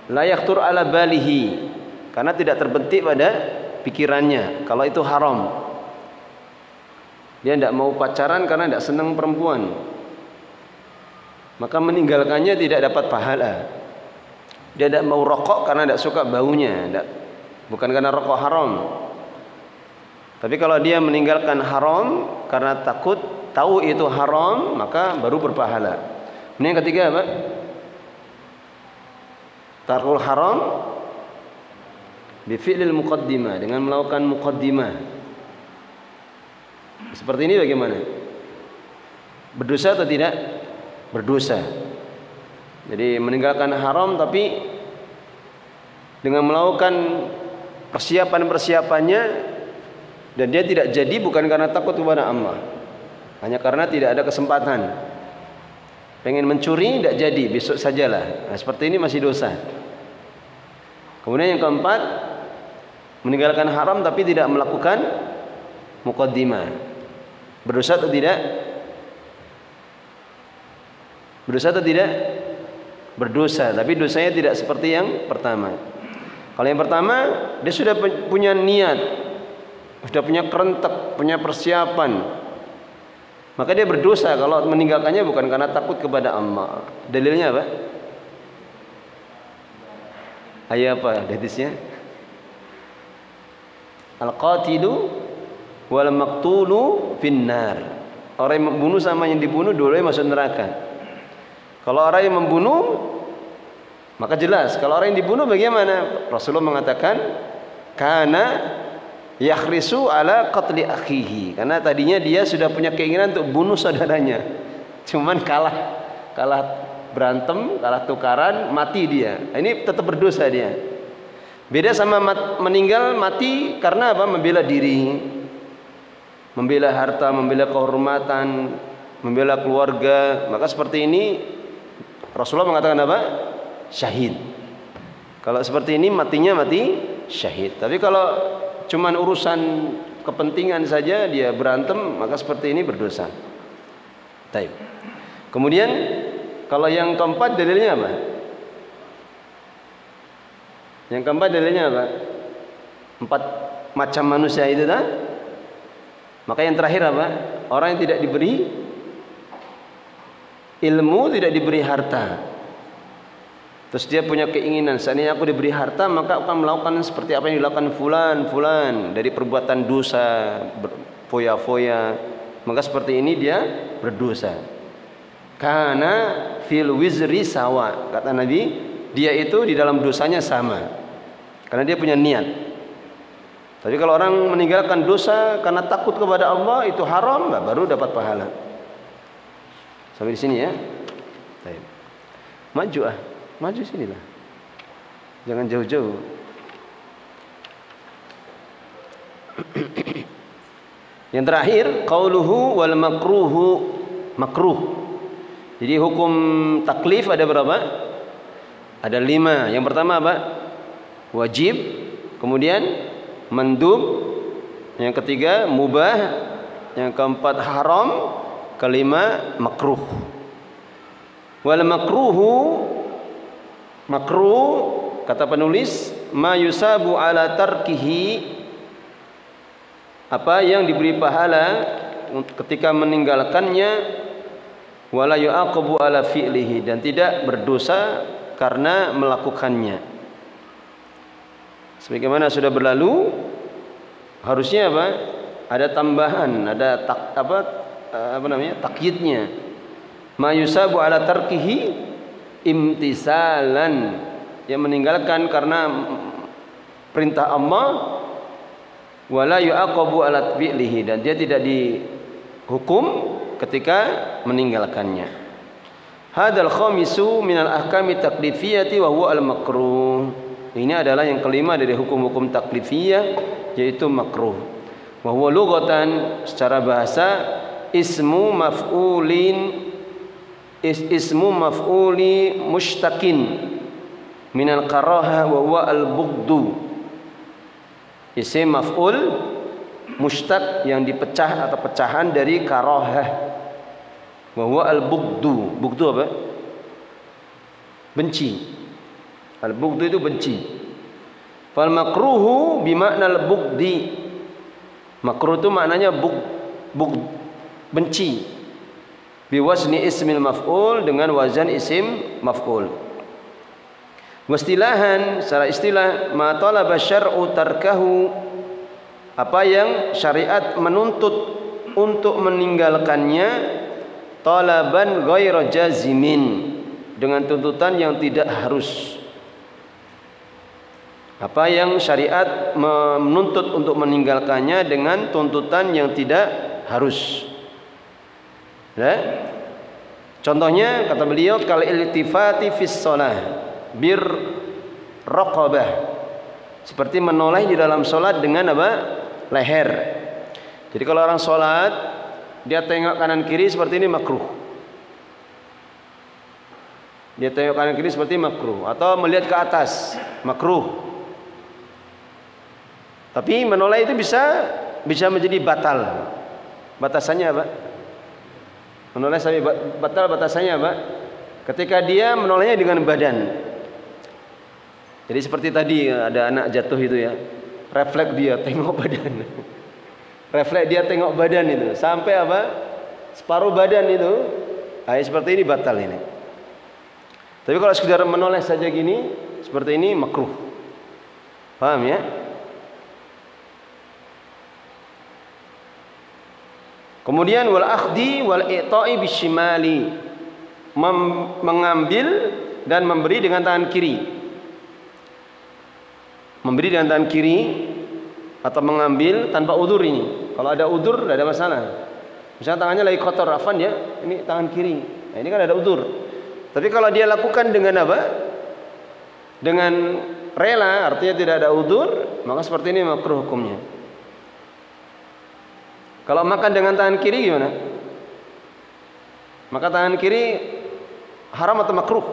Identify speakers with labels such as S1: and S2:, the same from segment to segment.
S1: La yakhtur ala balihi, karena tidak terbetik pada pikirannya kalau itu haram. Dia tidak mau pacaran karena tidak senang perempuan, maka meninggalkannya tidak dapat pahala. Dia tidak mau rokok karena tidak suka baunya, bukan karena rokok haram. Tapi kalau dia meninggalkan haram karena tahu itu haram, maka baru berpahala. Ini yang ketiga apa? Tarkul haram bifi'lil muqaddimah, dengan melakukan muqaddimah. Seperti ini bagaimana? Berdosa atau tidak? Berdosa. Jadi meninggalkan haram tapi dengan melakukan persiapan-persiapannya, dan dia tidak jadi bukan karena takut kepada Allah, hanya karena tidak ada kesempatan. Pengen mencuri tidak jadi, besok sajalah. Nah, seperti ini masih dosa. Kemudian yang keempat, meninggalkan haram tapi tidak melakukan muqaddimah. Berdosa atau tidak? Berdosa atau tidak? Berdosa, tapi dosanya tidak seperti yang pertama. Kalau yang pertama, dia sudah punya niat, sudah punya kerentek, punya persiapan, maka dia berdosa kalau meninggalkannya bukan karena takut kepada Allah. Dalilnya apa? Ayat apa hadisnya? Al-qatilu wal maqtulu finnar. Orang yang membunuh sama yang dibunuh dua-duanya masuk neraka. Kalau orang yang membunuh, maka jelas. Kalau orang yang dibunuh bagaimana? Rasulullah mengatakan, kana yakhrisu ala qatli akhihi. Karena tadinya dia sudah punya keinginan untuk bunuh saudaranya, cuman kalah berantem, kalah tukaran, mati dia. Ini tetap berdosa dia. Beda sama meninggal mati karena apa? Membela diri, membela harta, membela kehormatan, membela keluarga. Maka seperti ini Rasulullah mengatakan apa? Syahid. Kalau seperti ini matinya mati syahid. Tapi kalau cuman urusan kepentingan saja dia berantem, maka seperti ini berdosa. Baik. Kemudian kalau yang keempat dalilnya apa? Yang keempat dalilnya apa? 4 macam manusia itu dah. Maka yang terakhir apa? Orang yang tidak diberi ilmu, tidak diberi harta. Terus dia punya keinginan, seandainya aku diberi harta maka akan melakukan seperti apa yang dilakukan fulan dari perbuatan dosa, foya-foya. Maka seperti ini dia berdosa. Karena fil wizri sawa, kata Nabi, dia itu di dalam dosanya sama, karena dia punya niat. Tapi kalau orang meninggalkan dosa karena takut kepada Allah, itu haram, baru dapat pahala. Sampai di sini ya. Baik. Maju sini lah, jangan jauh-jauh. Yang terakhir, qauluhu wal makruh. Jadi hukum taklif ada berapa? Ada 5. Yang pertama apa? Wajib. Kemudian mandub. Yang ketiga mubah. Yang keempat haram. Kelima makruh. Wal makruh kata penulis, ma yusabu ala tarkihi, apa yang diberi pahala ketika meninggalkannya, wala yu'aqabu ala fi'lihi, dan tidak berdosa karena melakukannya. Sebagaimana sudah berlalu, harusnya apa? Ada tambahan, ada takyidnya. Ma yusabu ala tarkihi imtisalan, yang meninggalkan karena perintah Allah, wala yu'aqabu ala fi'lihi, dan dia tidak dihukum ketika meninggalkannya. Hadal khamisu minal ahkami taklifiyati wa huwa al makruh. Ini adalah yang kelima dari hukum-hukum taklifiyah, yaitu makruh. Wa huwa lughatan, secara bahasa, ismu maf'uli mushtaqin minal karaha wa huwa al bughdu. Isim maf'ul mushtaq yang dipecah atau pecahan dari karahah. Wa huwa al bughdu. Bughdu apa? Benci. Al-bughdu itu benci. Fal makruhu bimakna al-bughdi. Makruh itu maknanya benci. Biwazni ismil maf'ul dengan wazan isim maf'ul. Wastilahan, secara istilah, ma talaba syar'u tarkahu, apa yang syariat menuntut untuk meninggalkannya, talaban ghairu jazimin, dengan tuntutan yang tidak harus. Apa yang syariat menuntut untuk meninggalkannya dengan tuntutan yang tidak harus. Ya? Contohnya kata beliau kal iltifati fis shalah bir raqabah, seperti menoleh di dalam sholat dengan apa? Leher. Jadi kalau orang sholat dia tengok kanan kiri seperti ini makruh. Dia tengok kanan kiri seperti makruh, atau melihat ke atas makruh. Tapi menoleh itu bisa menjadi batal. Batasannya apa? Menoleh sampai batal, batasannya apa? Ketika dia menolehnya dengan badan. Jadi seperti tadi ada anak jatuh itu ya, refleks dia tengok badan, refleks dia tengok badan itu sampai apa? Separuh badan itu, seperti ini batal ini. Tapi kalau sekedar menoleh saja gini, seperti ini makruh. Paham ya? Kemudian wal akhdi wal i'ta'i bisyimali, mengambil dan memberi dengan tangan kiri. Memberi dengan tangan kiri atau mengambil tanpa udzur ini. Kalau ada udzur tidak ada masalah. Misalnya tangannya lagi kotor, afan ya, ini tangan kiri. Nah, ini kan ada udzur. Tapi kalau dia lakukan dengan apa? Dengan rela, artinya tidak ada udzur, maka seperti ini makruh hukumnya. Kalau makan dengan tangan kiri gimana? Maka tangan kiri haram atau makruh?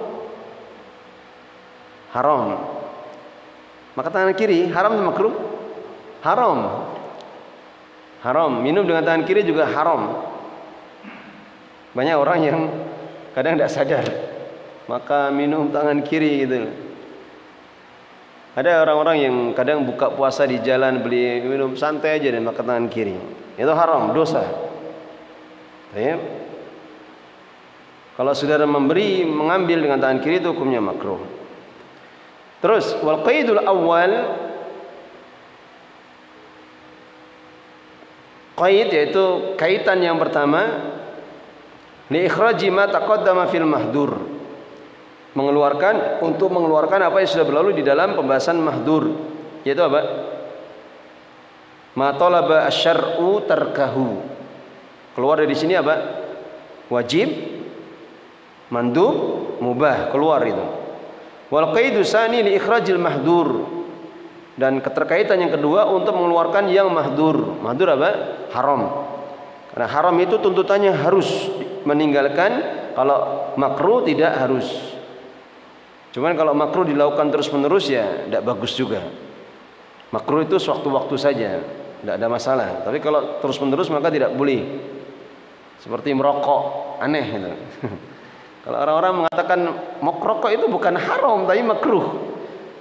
S1: Haram. Maka tangan kiri haram atau makruh? Haram. Haram. Minum dengan tangan kiri juga haram. Banyak orang yang kadang tidak sadar, maka minum tangan kiri gitu. Ada orang-orang yang kadang buka puasa di jalan, beli minum santai aja dan makan tangan kiri. Itu haram, dosa. Ya. Kalau saudara mengambil dengan tangan kiri itu hukumnya makruh. Terus wal qaidul awal, qaid yaitu kaitan yang pertama, li ikhraji ma taqaddama fil mahdur, untuk mengeluarkan apa yang sudah berlalu di dalam pembahasan mahdur, yaitu apa? Ma talaba asy-syar'u tarkahu. Keluar dari sini apa? Wajib, mandub, mubah, keluar itu. Wal qaidu tsani li ikhrajil mahdur, dan keterkaitan yang kedua untuk mengeluarkan yang mahdur. Mahdur apa? Haram. Karena haram itu tuntutannya harus meninggalkan, kalau makruh tidak harus. Cuman kalau makruh dilakukan terus-menerus ya tidak bagus juga. Makruh itu sewaktu-waktu saja, tidak ada masalah. Tapi kalau terus-menerus maka tidak boleh. Seperti merokok, aneh gitu. Kalau orang-orang mengatakan mau rokok itu bukan haram tapi makruh,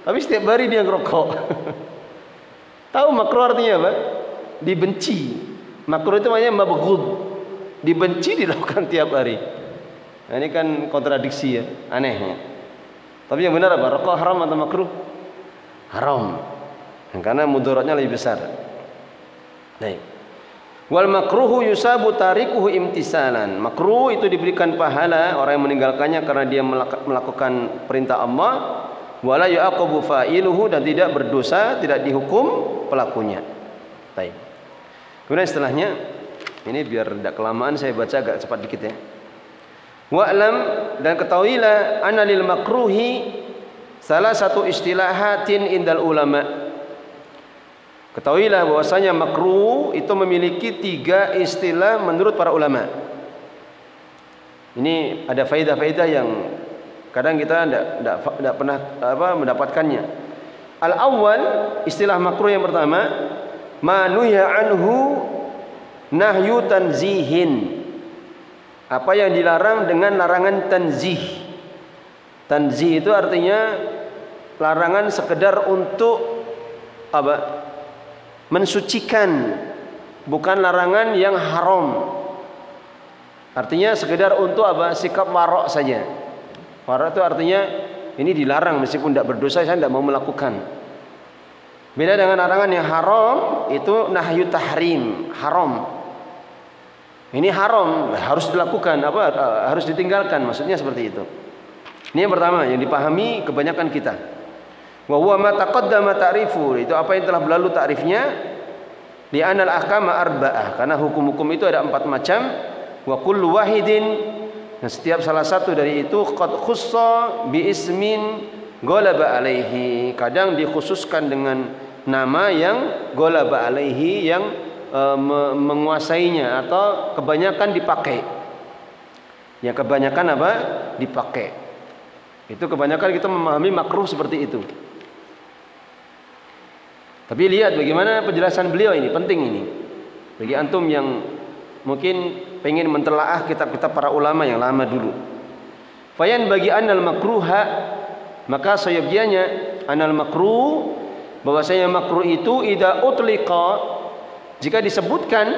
S1: tapi setiap hari dia ngerokok. Tahu makruh artinya apa? Dibenci. Makruh itu namanya mabghud, dibenci, dilakukan tiap hari. Nah, ini kan kontradiksi ya, anehnya. Tapi yang benar apa? Rokok haram atau makruh? Haram. Karena mudaratnya lebih besar. Baik. Wal makruhu yusabu tarikuhu imtisalan. Makruh itu diberikan pahala orang yang meninggalkannya karena dia melakukan perintah Allah. Wala yu'aqabu fa'iluhu, dan tidak berdosa, tidak dihukum pelakunya. Baik. Kemudian setelahnya, ini biar tidak kelamaan saya baca agak cepat dikit ya. Wa'lam, dan ketahuilah anna lil makruhi salah satu istilahatin indal ulama. Ketahuilah bahwasanya makruh itu memiliki 3 istilah menurut para ulama. Ini ada faedah-faedah yang kadang kita tidak pernah mendapatkannya. Al-awwal, istilah makruh yang pertama, ma nuhya anhu nahyu tanzihin. Apa yang dilarang dengan larangan tanzih. Tanzih itu artinya larangan sekedar untuk apa? Mensucikan, bukan larangan yang haram. Artinya sekedar untuk apa? Sikap warok saja. Warok itu artinya ini dilarang meskipun tidak berdosa, saya tidak mau melakukan. Beda dengan larangan yang haram, itu nahyu tahrim, haram. Ini haram, harus dilakukan, harus ditinggalkan, maksudnya seperti itu. Ini yang pertama yang dipahami kebanyakan kita. Wa huwa ma taqaddama ta'rifu, itu apa yang telah berlalu ta'rifnya. Li anal ahkama arba'ah, karena hukum-hukum itu ada 4 macam. Wa kullu wahidin, dan setiap salah satu dari itu qad khussa bi ismin ghalaba alaihi, kadang dikhususkan dengan nama yang ghalaba alaihi, yang menguasainya atau kebanyakan dipakai. Ya, kebanyakan apa? Dipakai. Itu kebanyakan kita memahami makruh seperti itu. Tapi lihat bagaimana penjelasan beliau ini, penting ini. Bagi antum yang mungkin pengen mentelaah kitab-kitab para ulama yang lama dulu. Fayan bagi anal makruha, maka sayyidianya anal makruh, bahwasanya makruh itu idza utliqa, jika disebutkan,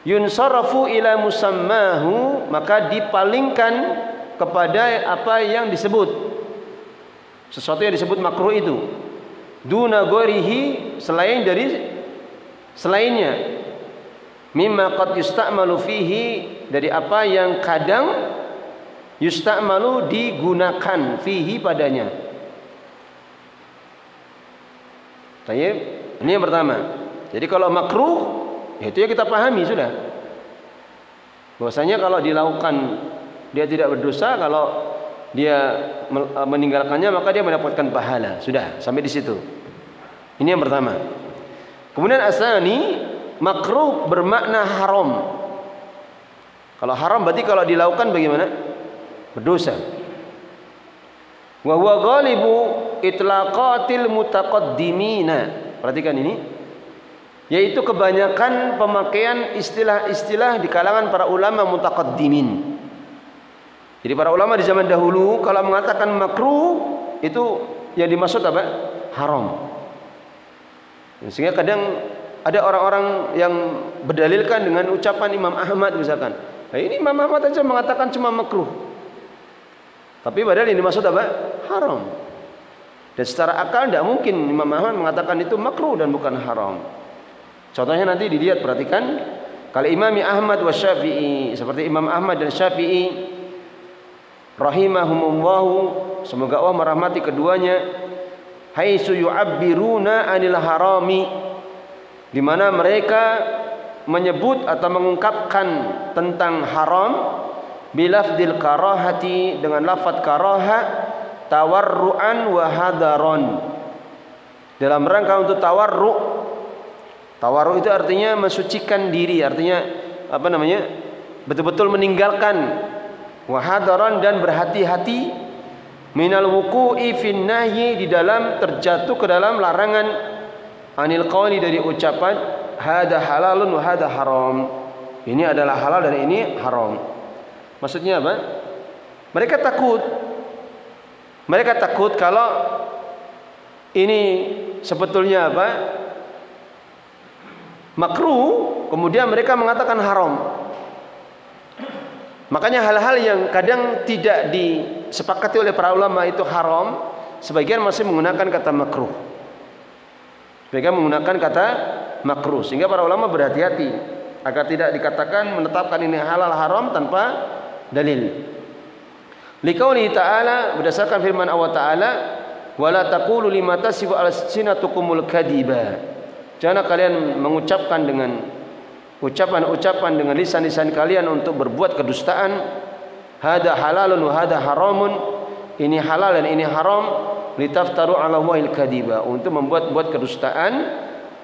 S1: yunsarafu ila musammahu, maka dipalingkan kepada apa yang disebut, sesuatu yang disebut makruh itu, duna ghairihi, selain dari selainnya, mimma qad yusta'malu fihi, dari apa yang kadang yusta'malu digunakan fihi padanya. Baik, ini yang pertama. Jadi kalau makruh, itu yang kita pahami sudah. Bahwasanya kalau dilakukan dia tidak berdosa, kalau dia meninggalkannya maka dia mendapatkan pahala. Sudah, sampai di situ. Ini yang pertama. Kemudian asani, makruh bermakna haram. Kalau haram berarti kalau dilakukan bagaimana? Berdosa. Wa huwa ghalibu itlaqatil mutaqaddimina. Perhatikan ini. Yaitu kebanyakan pemakaian istilah-istilah di kalangan para ulama mutaqaddimin. Jadi para ulama di zaman dahulu kalau mengatakan makruh, itu yang dimaksud apa? Haram. Sehingga kadang ada orang-orang yang berdalilkan dengan ucapan Imam Ahmad misalkan. Nah, ini Imam Ahmad saja mengatakan cuma makruh. Tapi padahal ini dimaksud apa? Haram. Dan secara akal tidak mungkin Imam Ahmad mengatakan itu makruh dan bukan haram. Contohnya nanti dilihat, perhatikan. Kalau Imam Ahmad wa Syafi'i, seperti Imam Ahmad dan Syafi'i rahimahumullahu, semoga Allah merahmati keduanya, haitsu yu'abbiruna 'anil harami, di mana mereka menyebut atau mengungkapkan tentang haram bilafdil karahati, dengan lafaz karaha, tawarru'an wa hadaron, dalam rangka untuk tawarru'. Tawarru' itu artinya mensucikan diri, artinya apa namanya? Betul-betul meninggalkan. Wa hadaron, dan berhati-hati, minal wuqu'i fin nahyi, di dalam terjatuh ke dalam larangan, anil qawli, dari ucapan hada halalun wa hada haram, ini adalah halal dan ini haram. Maksudnya apa? Mereka takut kalau ini sebetulnya apa? Makruh, kemudian mereka mengatakan haram. Makanya hal-hal yang kadang tidak disepakati oleh para ulama itu haram, sebagian masih menggunakan kata makruh. Mereka menggunakan kata makruh, sehingga para ulama berhati-hati agar tidak dikatakan menetapkan ini halal haram tanpa dalil. Liqauli ta'ala, berdasarkan firman Allah Ta'ala, wala taqulu lima tasifu alsinatukumul kadiba, jangan kalian mengucapkan dengan ucapan-ucapan dengan lisan-lisan kalian untuk berbuat kedustaan. Hada halalun wa hada haramun, ini halal dan ini haram, litaftaru ala Allahil kadiba, untuk membuat-buat kedustaan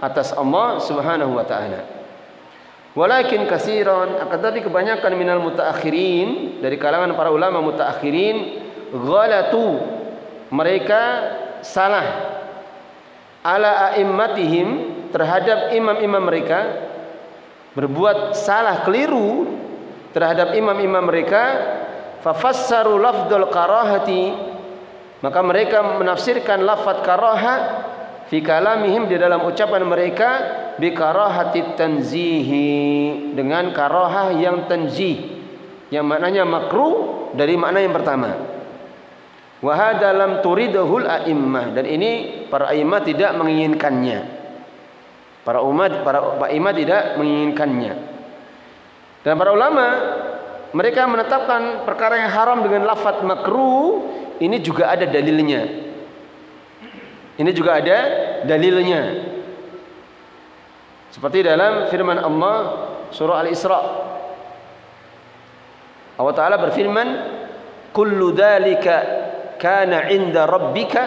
S1: atas Allah Subhanahu wa taala. Walakin katsiran, akan tetapi kebanyakan minal mutaakhirin, dari kalangan para ulama mutaakhirin, ghalatu, mereka salah, ala a'immatihim, terhadap imam-imam mereka, berbuat salah, keliru terhadap imam-imam mereka. Fafassaru lafdzul karahati, Maka mereka menafsirkan lafaz karaha fi kalamihim di dalam ucapan mereka bi karahati tanzihi, dengan karahah yang tanzih, yang maknanya makruh dari makna yang pertama. Wa hadza lam turidhul a'immah, dan ini para a'immah tidak menginginkannya. Para a'immah tidak menginginkannya. Dan para ulama mereka menetapkan perkara yang haram dengan lafaz makruh, ini juga ada dalilnya. Ini juga ada dalilnya. Seperti dalam firman Allah surah Al-Isra. Allah Ta'ala berfirman, kullu dzalika kana 'inda rabbika,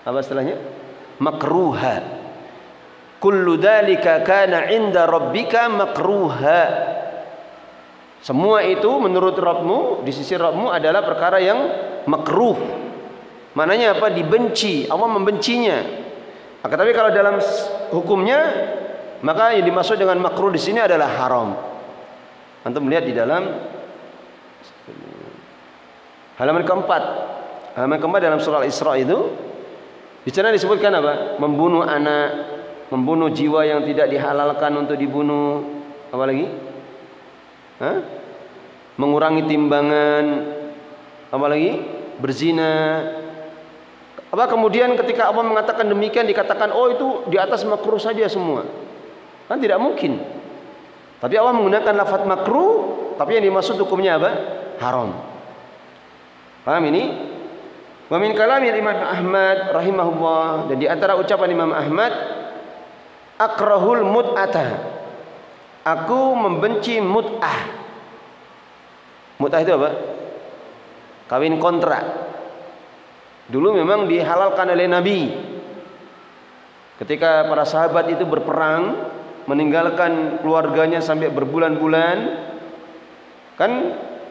S1: apa istilahnya? Makruha. Kullu dzalika kana 'inda rabbika makruha. Semua itu menurut Rabbmu, di sisi Rabbmu adalah perkara yang makruh. Maknanya apa? Dibenci. Allah membencinya. Akan tapi kalau dalam hukumnya, maka yang dimaksud dengan makruh di sini adalah haram. Antum melihat di dalam halaman keempat. Halaman keempat dalam surah Al-Isra itu, di sana disebutkan apa? Membunuh anak, membunuh jiwa yang tidak dihalalkan untuk dibunuh. Apa lagi? Mengurangi timbangan, apalagi berzina. Apa kemudian ketika Allah mengatakan demikian dikatakan oh itu di atas makruh saja semua? Kan tidak mungkin. Tapi Allah menggunakan lafaz makruh, tapi yang dimaksud hukumnya apa? Haram. Paham ini? Wa min kalami Imam Ahmad rahimahullah, dan di antara ucapan Imam Ahmad, akrahul mut'ata, aku membenci mut'ah. Mut'ah itu apa? Kawin kontrak. Dulu memang dihalalkan oleh Nabi. Ketika para sahabat itu berperang, meninggalkan keluarganya sampai berbulan-bulan, kan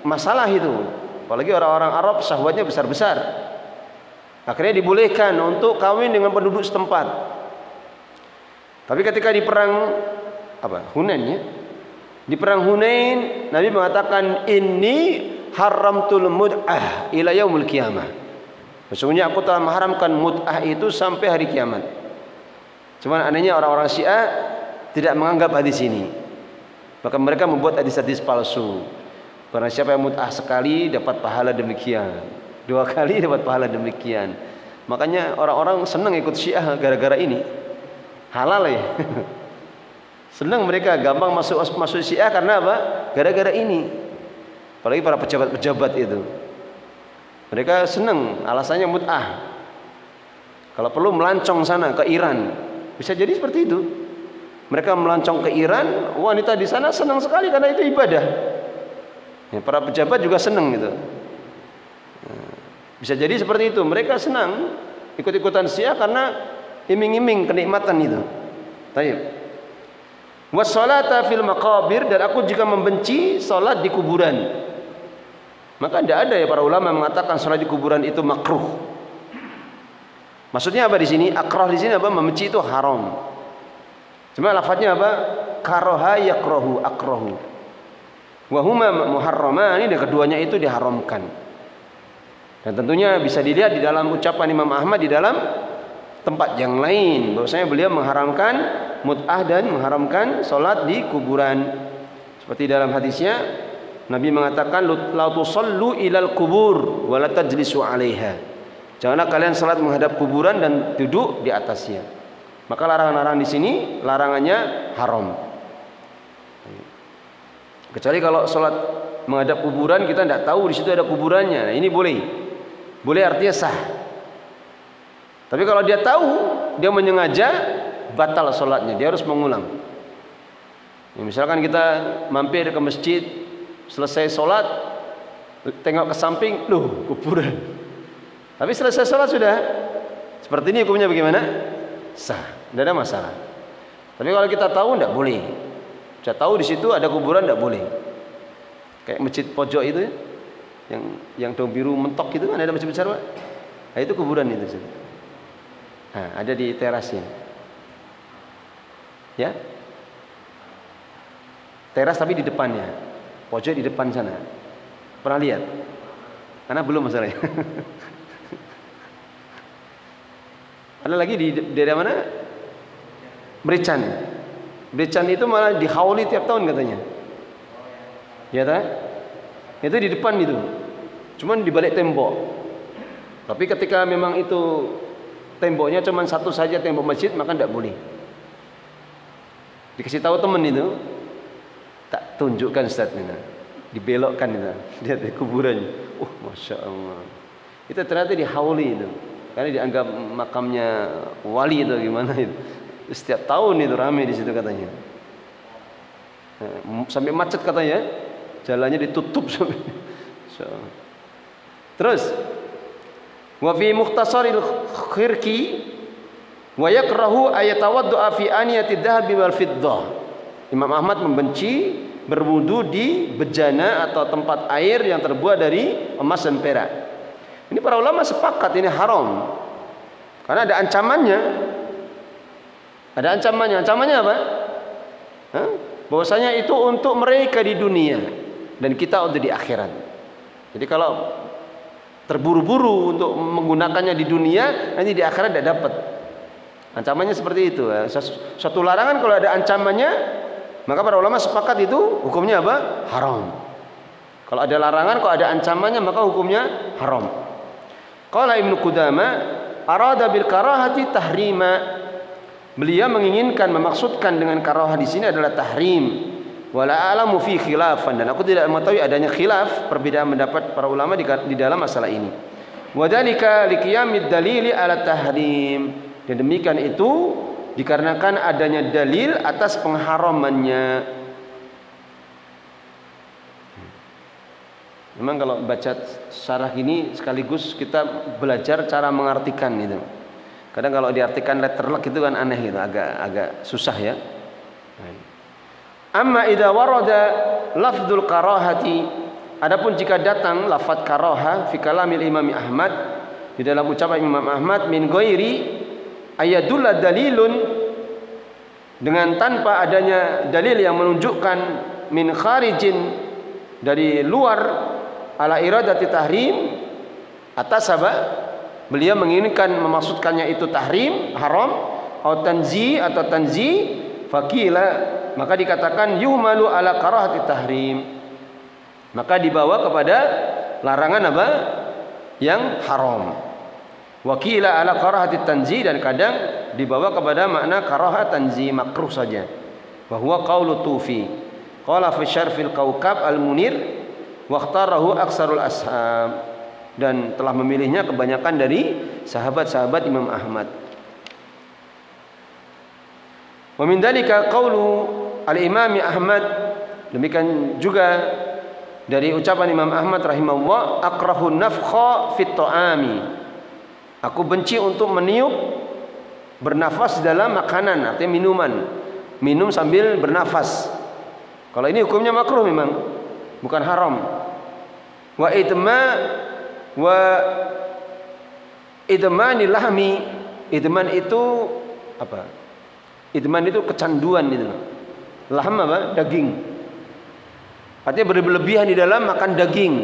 S1: masalah itu. Apalagi orang-orang Arab syahwatnya besar-besar. Akhirnya dibolehkan untuk kawin dengan penduduk setempat. Tapi ketika di perang Hunain ya. Di perang Hunain, Nabi mengatakan inni haramtul mut'ah ila yaumil qiyamah. Sesungguhnya aku telah mengharamkan mut'ah itu sampai hari kiamat. Cuman anehnya orang-orang Syiah tidak menganggap hadis ini. Maka mereka membuat hadis-hadis palsu. Karena siapa yang mut'ah sekali dapat pahala demikian, 2 kali dapat pahala demikian. Makanya orang-orang senang ikut Syiah gara-gara ini. Halal ya. Senang mereka gampang masuk Syiah karena apa? Gara-gara ini. Apalagi para pejabat-pejabat itu. Mereka senang, alasannya mut'ah. Kalau perlu melancong sana ke Iran. Bisa jadi seperti itu. Mereka melancong ke Iran, wanita di sana senang sekali karena itu ibadah. Ya, para pejabat juga senang gitu. Bisa jadi seperti itu. Mereka senang ikut-ikutan Syiah karena iming-iming kenikmatan itu. Baik. Wassalata fil maqabir, dan aku juga membenci salat di kuburan. Maka tidak ada ya para ulama mengatakan salat di kuburan itu makruh. Maksudnya apa di sini? Akrah di sini apa? Membenci itu haram. Cuma lafadznya apa? Karaha yakrahu, akrahu. Wa huma muharramani, dan keduanya itu diharamkan. Dan tentunya bisa dilihat di dalam ucapan Imam Ahmad di dalam tempat yang lain, bahwasanya beliau mengharamkan mut'ah dan mengharamkan salat di kuburan. Seperti dalam hadisnya Nabi mengatakan la tusallu ilal kubur wa la tajlisu 'alaiha. Janganlah kalian salat menghadap kuburan dan duduk di atasnya. Maka larangan-larangan di sini larangannya haram. Kecuali kalau salat menghadap kuburan kita tidak tahu di situ ada kuburannya. Nah, ini boleh. Boleh artinya sah. Tapi kalau dia tahu, dia menyengaja, batal sholatnya, dia harus mengulang. Ya, misalkan kita mampir ke masjid, selesai sholat, tengok ke samping, loh kuburan. Tapi selesai sholat sudah. Seperti ini hukumnya bagaimana? Sah, tidak ada masalah. Tapi kalau kita tahu, tidak boleh. Saya tahu di situ ada kuburan, tidak boleh. Kayak masjid pojok itu, yang daun biru mentok itu kan ada masjid besar, Pak. Nah, itu kuburan itu. Nah, ada di terasnya. Ya. Teras tapi di depannya. Pojok di depan sana. Pernah lihat? Karena belum masalahnya. Ada lagi di daerah mana? Merican. Merican itu malah dihauli tiap tahun katanya. Ya tak? Itu di depan itu. Cuman di balik tembok. Tapi ketika memang itu temboknya cuman satu saja, tembok masjid, maka tidak boleh. Dikasih tahu teman itu, tak tunjukkan Ustaz ini. Dibelokkan itu. Lihat di kuburannya. Masya Allah. Itu ternyata dihauli itu. Karena dianggap makamnya wali itu gimana itu. Setiap tahun itu ramai di situ katanya. Sampai macet katanya. Jalannya ditutup sampai. Terus wa fi mukhtasaril khirqi wa yakrahu ayatawaddu'a fi aniyati dhahabi wal fiddah. Imam Ahmad membenci berwudu di bejana atau tempat air yang terbuat dari emas dan perak. Ini para ulama sepakat ini haram. Karena ada ancamannya. Ada ancamannya. Ancamannya apa? Bahwasanya itu untuk mereka di dunia dan kita untuk di akhirat. Jadi kalau terburu-buru untuk menggunakannya di dunia, nanti di akhirat tidak dapat. Ancamannya seperti itu. Suatu larangan kalau ada ancamannya, maka para ulama sepakat itu hukumnya apa? Haram. Kalau ada larangan, kalau ada ancamannya, maka hukumnya haram. Qala Ibnu Qudamah, arada bil karahati tahrima. Beliau menginginkan, memaksudkan dengan karahah di sini adalah tahrim. Wala a'lamu fi khilafan, dan aku tidak mengetahui adanya khilaf, perbedaan pendapat para ulama di dalam masalah ini. Wa dzalika liqiyamid dalili ala tahrim. Dan demikian itu dikarenakan adanya dalil atas pengharamannya. Memang kalau baca syarah ini sekaligus kita belajar cara mengartikan itu. Kadang kalau diartikan letterlek itu kan aneh gitu, agak susah ya. Amma idza warada lafdzul karahati, adapun jika datang lafaz karahah fi kalamil Imam Ahmad, di dalam ucapan Imam Ahmad, min ghairi ayadulla dalilun, dengan tanpa adanya dalil yang menunjukkan, min kharijin, dari luar, ala iradati tahrim, atas apa? Beliau menginginkan, memaksudkannya itu tahrim, haram, atau tanzi, fakila, maka dikatakan yuhmalu ala karahati tahrim, maka dibawa kepada larangan apa? Yang haram. Wakila ala karahati tanzi, dan kadang dibawa kepada makna karahah tanzi, makruh saja. Bahwa qaulu Tufi qala fi syarfil kaukab al-munir waqtarahu aksarul ashab, dan telah memilihnya kebanyakan dari sahabat-sahabat Imam Ahmad. Wa min dzalika qaulu al-Imam Ahmad, demikian juga dari ucapan Imam Ahmad rahimahullah, akrahun nafkha fit ta'ami, aku benci untuk meniup, bernafas dalam makanan, artinya minuman, minum sambil bernafas. Kalau ini hukumnya makruh memang, bukan haram. Wa idmani lahmi, idman itu apa? Idman itu kecanduan itu. Lahm apa? Daging. Artinya berlebihan di dalam makan daging.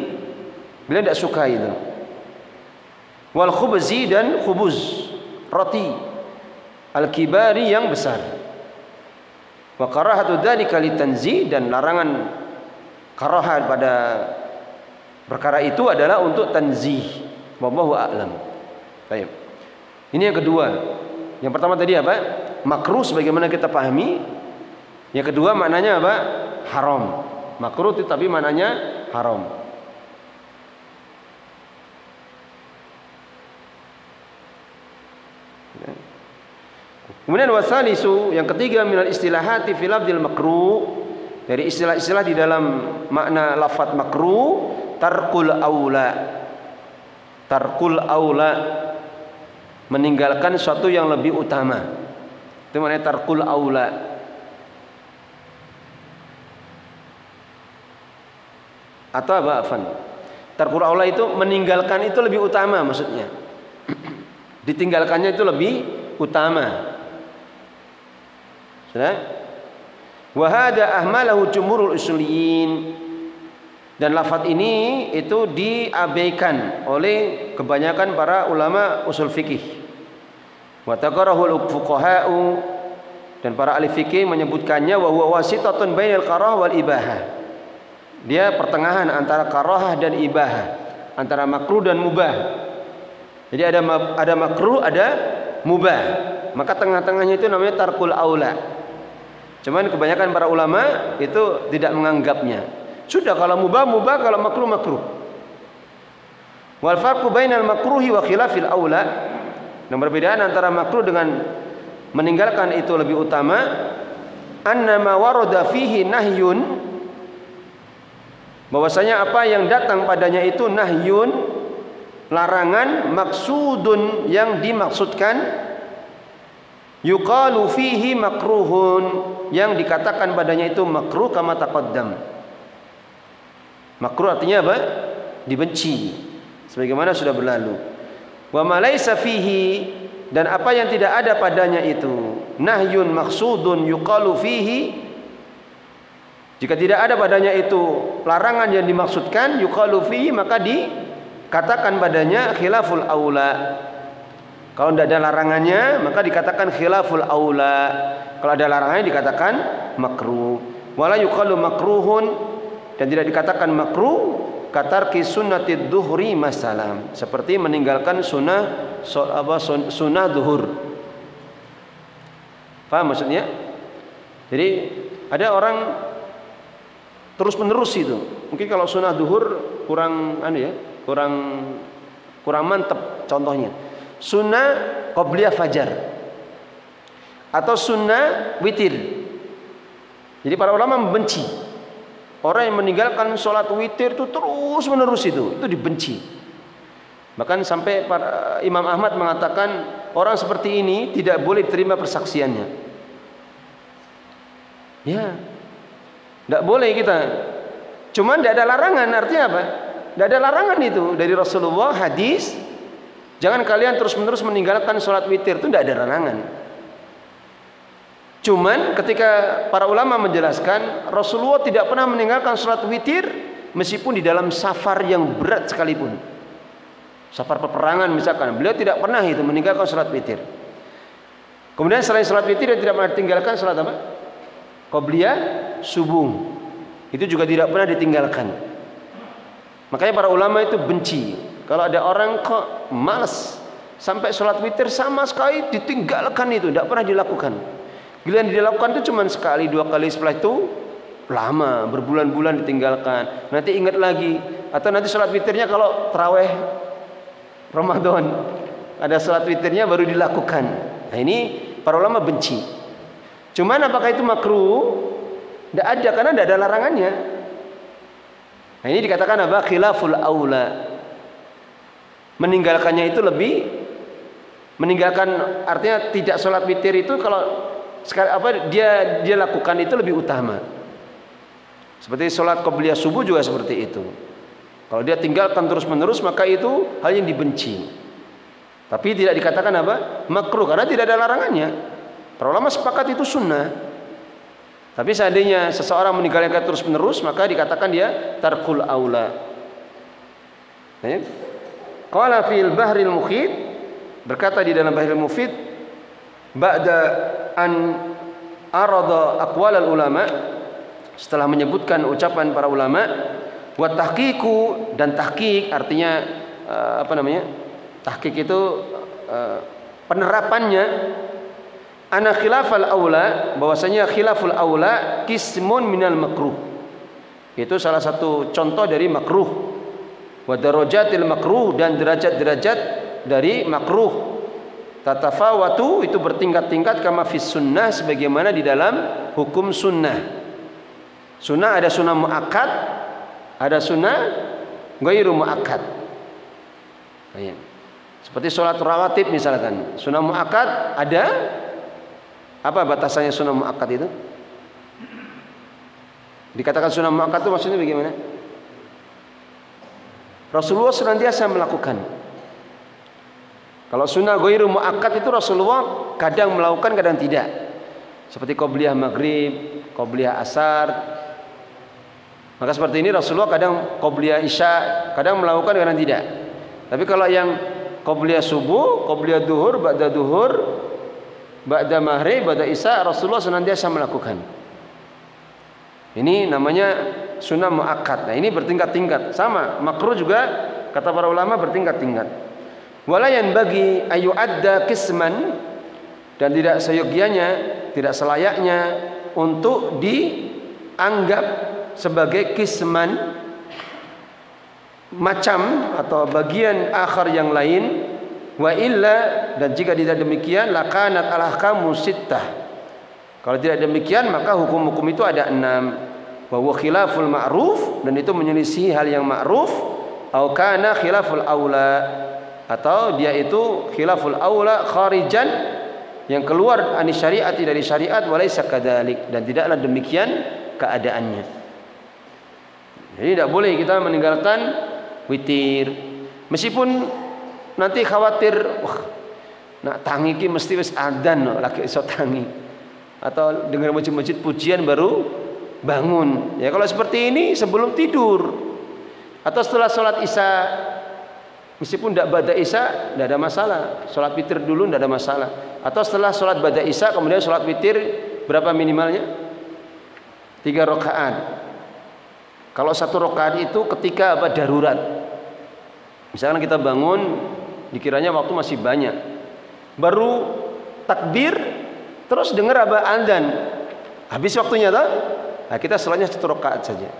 S1: Beliau tidak suka itu. Wal khubzi, dan khubuz, roti al-kibari, yang besar. Wa karahatu dzalika litanzi, dan larangan karahah pada perkara itu adalah untuk tanzih. Wallahu a'lam. Baik. Ini yang kedua. Yang pertama tadi apa? Makruh sebagaimana kita pahami. Yang kedua maknanya apa? Haram. Makruh itu tapi maknanya haram. Kemudian wasalisu, yang ketiga, minal istilahati fil lafdzil makruh, dari istilah-istilah di dalam makna lafaz makruh, tarkul aula. Tarkul aula, meninggalkan sesuatu yang lebih utama. Itu maknanya tarkul aula. Atau apa, Afan? Tarkul aula itu meninggalkan itu lebih utama maksudnya. Ditinggalkannya itu lebih utama. Sudah? Wa hada ahmalahu jumhurul usuliyin, dan lafaz ini itu diabaikan oleh kebanyakan para ulama usul fikih. Wa taqarahul fuqaha'u, dan para ahli fikih menyebutkannya wa huwa wasitatun bainal karah wal ibahah. Dia pertengahan antara karahah dan ibahah, antara makruh dan mubah. Jadi ada makruh, ada mubah. Maka tengah-tengahnya itu namanya tarkul aula. Cuman kebanyakan para ulama itu tidak menganggapnya. Sudah, kalau mubah mubah, kalau makruh makruh. Wal farqu bainal makruhi wa khilafil aula. Dan perbedaan antara makruh dengan meninggalkan itu lebih utama. Annama warada fihi nahyun, bahwasanya apa yang datang padanya itu nahyun, larangan, maksudun, yang dimaksudkan, yuqalu fihi makruhun, yang dikatakan padanya itu makruh, kama taqaddam. Makruh artinya apa? Dibenci, sebagaimana sudah berlalu. Wa ma laisa fihi, dan apa yang tidak ada padanya itu nahyun maksudun yuqalu fihi, jika tidak ada padanya itu larangan yang dimaksudkan, yuqalu fihi, maka dikatakan padanya khilaful aula. Kalau tidak ada larangannya maka dikatakan khilaful aula. Kalau ada larangannya dikatakan makruh. Wala yuqalu makruhun, dan tidak dikatakan makruh katarki sunnatid duhri masalam, seperti meninggalkan sunnah duhur. Paham maksudnya? Jadi ada orang terus menerus itu. Mungkin kalau sunnah duhur kurang kurang mantap contohnya. Sunnah qobliyah fajar atau sunnah witir. Jadi para ulama membenci orang yang meninggalkan sholat witir itu terus menerus, itu dibenci. Bahkan sampai para Imam Ahmad mengatakan orang seperti ini tidak boleh diterima persaksiannya. Ya, tidak boleh kita. Cuman tidak ada larangan, artinya apa? Tidak ada larangan itu dari Rasulullah, hadis. Jangan kalian terus menerus meninggalkan sholat witir, itu tidak ada larangan. Cuman ketika para ulama menjelaskan, Rasulullah tidak pernah meninggalkan sholat witir meskipun di dalam safar yang berat sekalipun. Safar peperangan misalkan, beliau tidak pernah itu meninggalkan sholat witir. Kemudian selain sholat witir, dia tidak pernah ditinggalkan sholat apa? Qobliyah subuh. Itu juga tidak pernah ditinggalkan. Makanya para ulama itu benci kalau ada orang kok malas sampai sholat witir sama sekali ditinggalkan, itu tidak pernah dilakukan. Giliran dilakukan itu cuma sekali dua kali, setelah itu lama, berbulan-bulan ditinggalkan. Nanti ingat lagi, atau nanti sholat witirnya kalau taraweh Ramadan ada sholat witirnya baru dilakukan. Nah ini para ulama benci. Cuman apakah itu makruh? Tidak ada, karena tidak ada larangannya. Nah ini dikatakan apa? Khilaful aula. Meninggalkannya itu lebih, meninggalkan artinya tidak sholat witir itu kalau dia lakukan itu lebih utama. Seperti sholat qobliyah subuh juga seperti itu. Kalau dia tinggalkan terus menerus maka itu hal yang dibenci. Tapi tidak dikatakan apa? Makruh, karena tidak ada larangannya. Para ulama sepakat itu sunnah. Tapi seandainya seseorang meninggalkan terus menerus maka dikatakan dia tarkul aula. Qala fil bahril mukhit, berkata di dalam bahril mufid, ba'da an arada aqwalal ulama, setelah menyebutkan ucapan para ulama, wa tahqiqu, dan tahqiq artinya tahqiq itu penerapannya, ana khilafal aula, bahwasanya khilaful aula qismun minal makruh. Itu salah satu contoh dari makruh. Wa darajatil makruh, dan derajat-derajat dari makruh. Tatafawatu, itu bertingkat-tingkat, kama fis sunnah, sebagaimana di dalam hukum sunnah. Sunnah ada sunnah muakkad, ada sunnah ghairu muakkad. Seperti sholat rawatib misalkan, sunnah muakkad ada. Apa batasannya sunnah muakkad itu? Dikatakan sunnah muakkad itu maksudnya bagaimana? Rasulullah senantiasa melakukan. Kalau sunnah ghairu muakkad itu Rasulullah kadang melakukan, kadang tidak. Seperti qobliyah maghrib, qobliyah asar. Maka seperti ini Rasulullah kadang qobliyah isya, kadang melakukan, kadang tidak. Tapi kalau yang qobliyah subuh, qobliyah duhur, ba'da duhur, ba'da maghrib, ba'da isya Rasulullah senantiasa melakukan. Ini namanya sunnah muakkad. Nah, ini bertingkat-tingkat. Sama, makruh juga kata para ulama bertingkat-tingkat. Wala yanbaghi ayyu'adda qisman, dan tidak seyogianya, tidak selayaknya untuk dianggap sebagai qisman, macam atau bagian akhar yang lain. Wa illa, dan jika tidak demikian, lakanat al-ahkamu sittah. Kalau tidak demikian maka hukum-hukum itu ada 6. Wa huwa khilaful ma'ruf, dan itu menyelisih hal yang ma'ruf. Au kana khilaful aula, atau dia itu khilaful aula kharijan, yang keluar ani syariati, dari syariat. Walaysa kadzalik, dan tidaklah demikian keadaannya. Jadi tidak boleh kita meninggalkan witir, meskipun nanti khawatir, wah, nak tangi ki mesti wis adzan lagi iso tangi, atau dengar masjid-masjid pujian baru bangun. Ya kalau seperti ini sebelum tidur atau setelah sholat isya, meskipun tidak ba'da isya tidak ada masalah, sholat witir dulu tidak ada masalah. Atau setelah sholat ba'da isya kemudian sholat witir, berapa minimalnya? 3 rakaat. Kalau 1 rakaat itu ketika darurat, misalkan kita bangun dikiranya waktu masih banyak, baru takbir terus dengar adzan, habis waktunya toh, nah kita sholatnya 1 rakaat saja.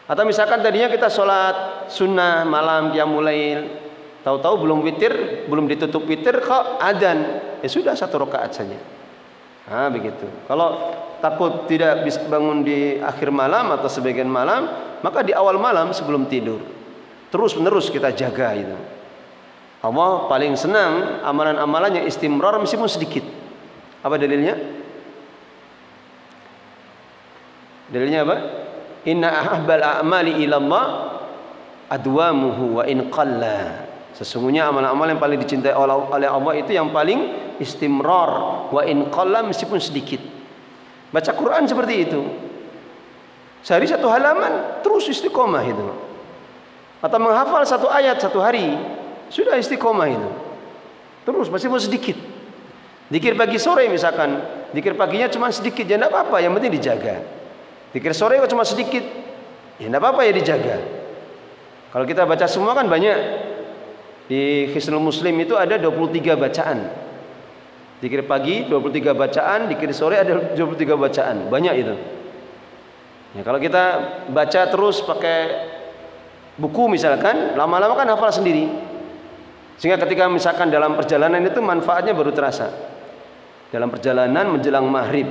S1: Atau misalkan tadinya kita sholat sunnah malam qiyamul lail, tahu-tahu belum witir, belum ditutup witir kok adzan, ya sudah 1 rakaat saja. Nah begitu. Kalau takut tidak bisa bangun di akhir malam atau sebagian malam, maka di awal malam sebelum tidur terus menerus kita jaga itu. Allah paling senang amalan-amalan yang istimrar meskipun sedikit. Apa dalilnya? Dalilnya apa? Inna ahabbal a'mali ilallah adwamuhu wa in qalla. Sesungguhnya amalan-amalan yang paling dicintai oleh Allah itu yang paling istimrar, wa in qalla, meskipun sedikit. Baca Quran seperti itu. Sehari 1 halaman terus istiqomah itu. Atau menghafal 1 ayat 1 hari, sudah istiqomah itu. Terus meskipun sedikit. Zikir pagi sore misalkan, zikir paginya cuma sedikit, ya enggak apa-apa, yang penting dijaga. Zikir sore kok cuma sedikit, ya enggak apa-apa, ya dijaga. Kalau kita baca semua kan banyak. Di Hisnul Muslim itu ada 23 bacaan. Zikir pagi 23 bacaan, zikir sore ada 23 bacaan. Banyak itu. Ya, kalau kita baca terus pakai buku misalkan, lama-lama kan hafal sendiri. Sehingga ketika misalkan dalam perjalanan itu manfaatnya baru terasa. Dalam perjalanan menjelang maghrib,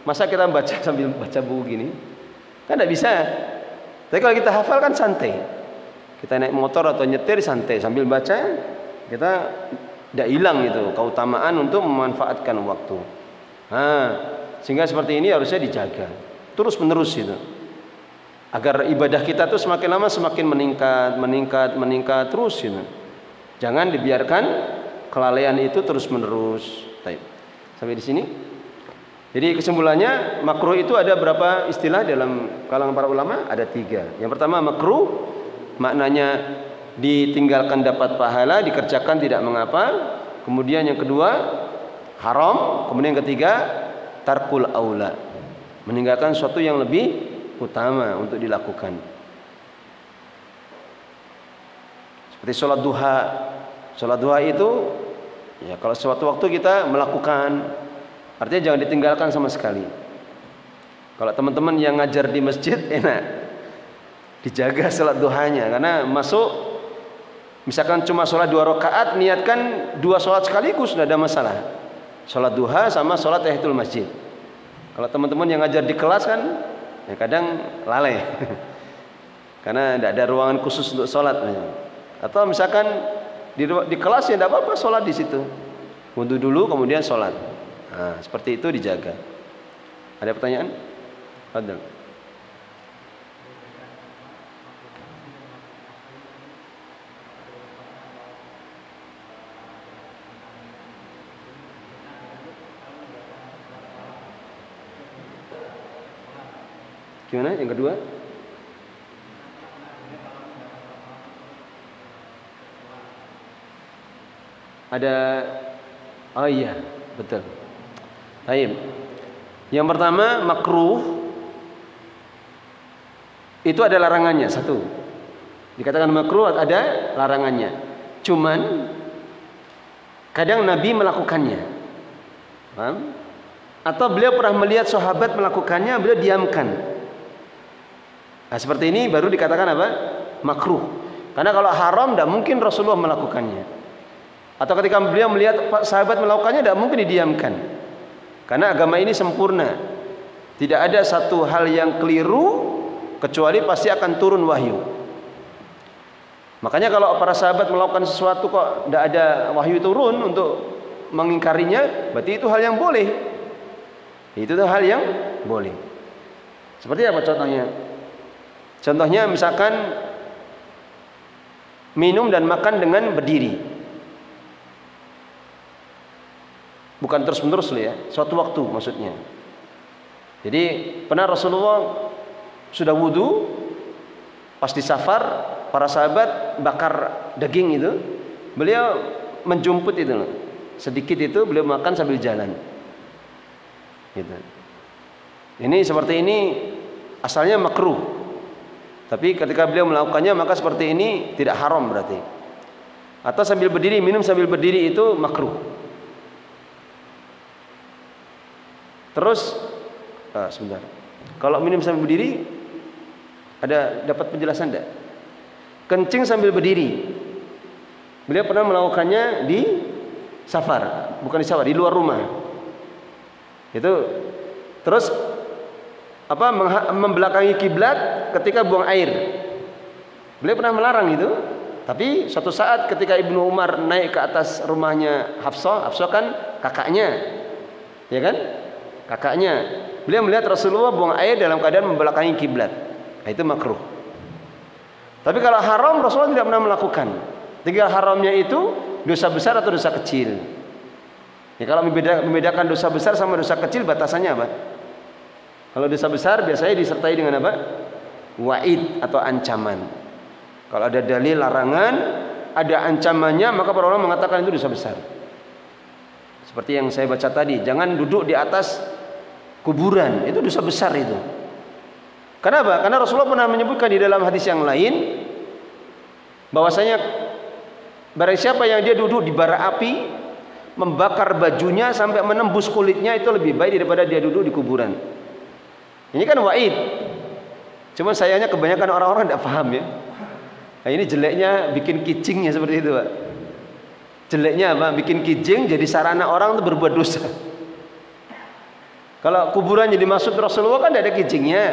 S1: masa kita baca sambil baca buku gini? Kan tidak bisa. Tapi kalau kita hafal kan santai. Kita naik motor atau nyetir santai sambil baca, kita tidak hilang itu keutamaan untuk memanfaatkan waktu. Nah, sehingga seperti ini harusnya dijaga terus menerus itu, agar ibadah kita tuh semakin lama semakin meningkat terus itu. Jangan dibiarkan kelalaian itu terus menerus. Sampai di sini. Jadi kesimpulannya, makruh itu ada berapa istilah dalam kalangan para ulama? Ada 3. Yang pertama makruh, maknanya ditinggalkan dapat pahala, dikerjakan tidak mengapa. Kemudian yang kedua haram. Kemudian yang ketiga tarkul aula, meninggalkan sesuatu yang lebih utama untuk dilakukan. Seperti sholat duha. Sholat duha itu ya kalau suatu waktu kita melakukan, artinya jangan ditinggalkan sama sekali. Kalau teman-teman yang ngajar di masjid enak, dijaga sholat duhanya, karena masuk misalkan cuma sholat 2 rakaat, niatkan 2 sholat sekaligus, tidak ada masalah. Sholat duha sama sholat tahiyatul masjid. Kalau teman-teman yang ngajar di kelas kan ya kadang lalai karena tidak ada ruangan khusus untuk sholat. Atau misalkan di kelas ya tidak apa-apa sholat di situ, wudu dulu kemudian sholat. Nah, seperti itu dijaga. Ada pertanyaan? Ada. Gimana yang kedua? Ada, oh iya, betul. Baik. Yang pertama makruh itu ada larangannya satu. Dikatakan makruh ada larangannya. Cuman kadang Nabi melakukannya. Paham? Atau beliau pernah melihat sahabat melakukannya, beliau diamkan. Nah, seperti ini baru dikatakan apa? Makruh. Karena kalau haram tidak mungkin Rasulullah melakukannya. Atau ketika beliau melihat sahabat melakukannya tidak mungkin didiamkan. Karena agama ini sempurna. Tidak ada satu hal yang keliru kecuali pasti akan turun wahyu. Makanya kalau para sahabat melakukan sesuatu kok tidak ada wahyu turun untuk mengingkarinya, berarti itu hal yang boleh. Itu hal yang boleh. Seperti apa contohnya? Contohnya misalkan minum dan makan dengan berdiri. Bukan terus-menerus loh ya, suatu waktu maksudnya. Jadi pernah Rasulullah sudah wudu, pas di safar, para sahabat bakar daging itu, beliau menjumput itu loh. Sedikit itu beliau makan sambil jalan. Gitu. Ini seperti ini asalnya makruh. Tapi ketika beliau melakukannya maka seperti ini tidak haram berarti. Atau sambil berdiri, minum sambil berdiri itu makruh. Terus sebentar. Kalau minum sambil berdiri ada dapat penjelasan enggak? Kencing sambil berdiri. Beliau pernah melakukannya di safar, bukan di safar, di luar rumah. Itu terus apa membelakangi kiblat ketika buang air. Beliau pernah melarang itu. Tapi suatu saat ketika Ibnu Umar naik ke atas rumahnya Hafsah kan kakaknya. Ya kan? Kakaknya. Beliau melihat Rasulullah buang air dalam keadaan membelakangi kiblat. Nah, itu makruh. Tapi kalau haram Rasulullah tidak pernah melakukan. Tinggal haramnya itu dosa besar atau dosa kecil. Ya, kalau membedakan dosa besar sama dosa kecil batasannya apa? Kalau dosa besar biasanya disertai dengan apa? Wa'id atau ancaman. Kalau ada dalil larangan, ada ancamannya, maka para ulama mengatakan itu dosa besar. Seperti yang saya baca tadi, jangan duduk di atas kuburan, itu dosa besar itu. Kenapa? Karena Rasulullah pernah menyebutkan di dalam hadis yang lain bahwasanya barang siapa yang dia duduk di bara api membakar bajunya sampai menembus kulitnya itu lebih baik daripada dia duduk di kuburan. Ini kan wa'id. Cuma sayangnya kebanyakan orang-orang tidak paham ya. Nah, ini jeleknya bikin kijingnya seperti itu, Pak. Jeleknya apa? Bikin kijing jadi sarana orang untuk berbuat dosa. Kalau kuburan jadi maksud Rasulullah kan tidak ada kijingnya.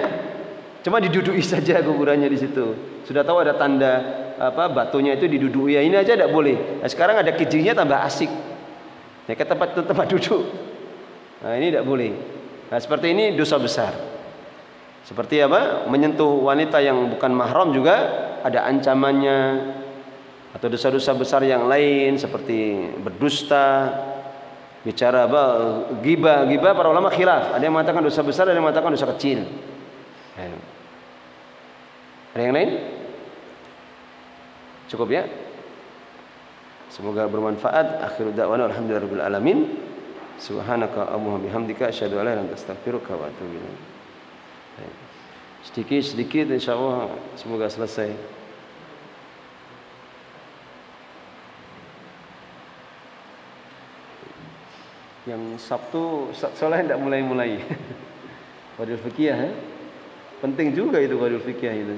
S1: Cuma diduduki saja kuburannya di situ. Sudah tahu ada tanda apa batunya itu diduduki. Ya ini aja tidak boleh. Nah, sekarang ada kijingnya tambah asik. Ya ke tempat duduk. Nah, ini tidak boleh. Nah, seperti ini dosa besar. Seperti apa? Menyentuh wanita yang bukan mahram juga ada ancamannya. Atau dosa-dosa besar yang lain seperti berdusta, bicara apa? Ghibah para ulama khilaf. Ada yang mengatakan dosa besar, ada yang mengatakan dosa kecil. Ada yang lain? Cukup ya? Semoga bermanfaat. Akhiru da'wana alhamdulillahirabbil alamin. Subhanaka Allahumma bihamdika asyhadu an la ilaha illa anta astaghfiruka wa atubu ilaik. Sedikit insyaallah semoga selesai. Yang Sabtu soalnya tidak mulai-mulai. Wadul fikih ya. Penting juga itu wadul fikih itu.